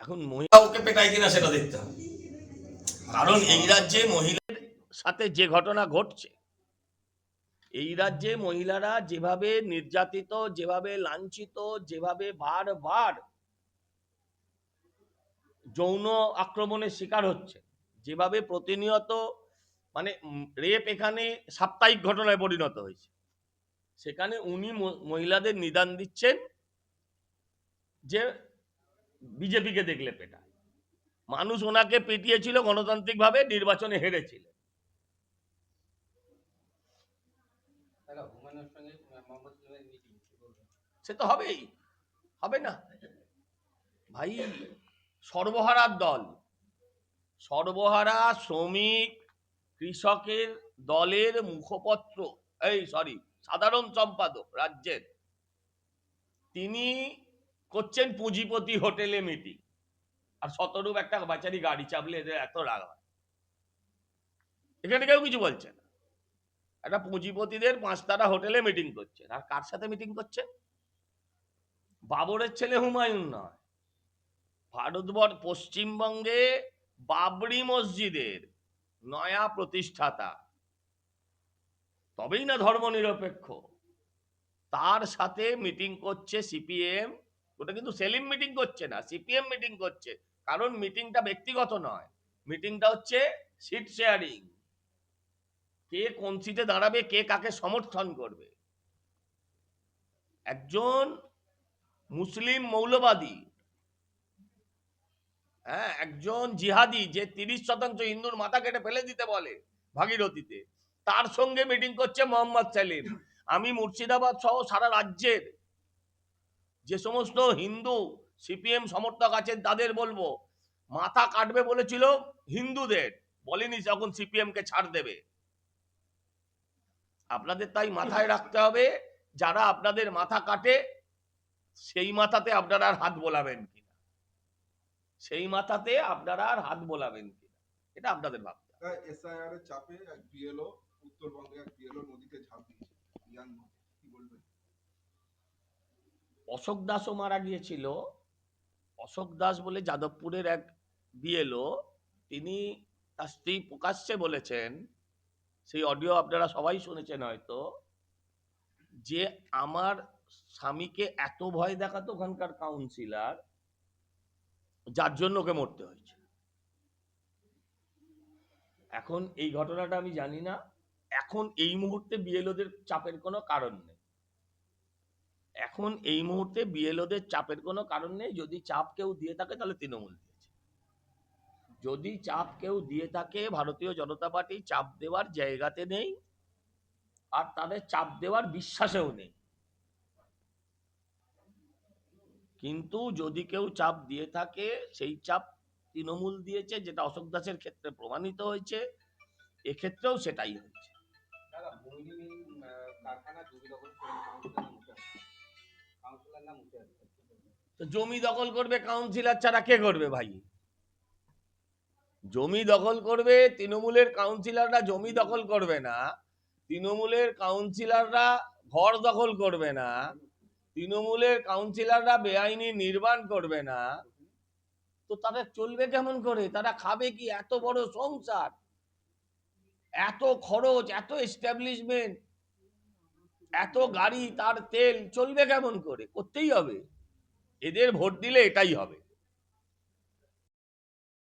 এখন মহিলা ওকে পেটায় কিনা সেটা দেখতে হবে, কারণ এই রাজ্যে মহিলাদের সাথে যে ঘটনা ঘটছে, এই রাজ্যে মহিলারা যেভাবে নির্যাতিত, যেভাবে লাঞ্ছিত, যেভাবে বারবার যৌন আক্রমণের শিকার হচ্ছে, যেভাবে প্রতিনিয়ত মানে রেপ এখানে সাপ্তাহিক ঘটনায় পরিণত হয়েছে, সেখানে উনি মহিলাদের নিদান দিচ্ছেন যে বিজেপিকে দেখলে পেটায়। মানুষ ওনাকে পিটিয়েছিল গণতান্ত্রিকভাবে, নির্বাচনে হেরেছিল। সে তো হবেই, হবে না ভাই। সর্বহারার দল, সর্বহারা শ্রমিক কৃষকের দলের মুখপত্র, সাধারণ সম্পাদক রাজ্যের, তিনি করছেন পুঁজিপতি হোটেলে মিটিং, আর শতরূপ একটা বাচারি গাড়ি চাপলে এদের এত রাগ হয়। এখানে কেউ কিছু বলছে না, একটা পুঁজিপতিদের 5 তারা হোটেলে মিটিং করছেন। আর কার সাথে মিটিং করছেন? বাবরের ছেলে হুমায়ুন নয়, ভারতবর্ষ পশ্চিমবঙ্গে বাবরি মসজিদের নয়া প্রতিষ্ঠাতা, তবেই না ধর্মনিরপেক্ষ, তার সাথে মিটিং করছে সিপিএম। ওটা কিন্তু সেলিম মিটিং করছে না, সিপিএম মিটিং করছে। কারণ মিটিংটা ব্যক্তিগত নয়, মিটিংটা হচ্ছে সিট শেয়ারিং, কে কোন সিটে দাঁড়াবে, কে কাকে সমর্থন করবে। একজন মুসলিম মৌলবাদী, হ্যাঁ, একজন জিহাদি, যে 30% হিন্দুর মাথা কেটে ফেলে দিতে বলে ভাগীরথীতে, তার সঙ্গে মিটিং করছে মোহাম্মদ সেলিম। আমি মুর্শিদাবাদ সহ সারা রাজ্যের যে সমস্ত হিন্দু সিপিএম সমর্থক আছেন তাদের বলবো, মাথা কাটবে বলেছিল হিন্দুদের, বলেনি যখন সিপিএম কে ছাড় দেবে। আপনাদের তাই মাথায় রাখতে হবে, যারা আপনাদের মাথা কাটে সেই মাথাতে আপনারা আর হাত বোলাবেন কিনা, সেই মাথাতে আপনারা আর হাত বোলাবেন কিনা, এটা আপনাদের ভাবতে হবে। এসআইআর এর চাপে এক বিএলও উত্তরবঙ্গে এক বিএলও নদীতে ঝাঁপ দিয়েছে, কি বলবেন? অশোক দাসও মারা গিয়েছিল। অশোক দাস বলে যাদবপুরের এক বিএলও, তিনি তার স্ত্রী প্রকাশ্যে বলেছেন, সেই অডিও আপনারা সবাই শুনেছেন হয়তো, যে আমার স্বামীকে এত ভয় দেখাতো ওখানকার কাউন্সিলর, যার জন্য ওকে মরতে হয়েছে। এখন এই ঘটনাটা আমি জানি না, এখন এই মুহূর্তে বিএলওদের চাপের কোনো কারণ নেই, এখন এই মুহূর্তে বিএলওদের চাপের কোনো কারণ নেই। যদি চাপ কেউ দিয়ে থাকে তাহলে তৃণমূল দিয়েছে, যদি চাপ কেউ দিয়ে থাকে ভারতীয় জনতা পার্টি চাপ দেওয়ার জায়গাতে নেই, আর তাদের চাপ দেওয়ার বিশ্বাসেও নেই। কিন্তু যদি কেউ চাপ দিয়ে থাকে, সেই চাপ তৃণমূল দিয়েছে, যেটা অশোক দাসের ক্ষেত্রে প্রমাণিত হয়েছে, এক্ষেত্রেও সেটাই হয়েছে। তো জমি দখল করবে কাউন্সিলর ছাড়া কে করবে ভাই? জমি দখল করবে তৃণমূলের কাউন্সিলররা, জমি দখল করবে না। তৃণমূলের কাউন্সিলররা ঘর দখল করবে না, তৃণমূলের কাউন্সিলররা বেআইনি নির্মাণ করবে না। তো তারা চলবে কেমন করে? তারা খাবে কি? এত বড় সংসার, এত খরচ, এত এস্টাবলিশমেন্ট, এত গাড়ি, তার তেল, চলবে কেমন করে? করতেই হবে, এদের ভোট দিলে এটাই হবে।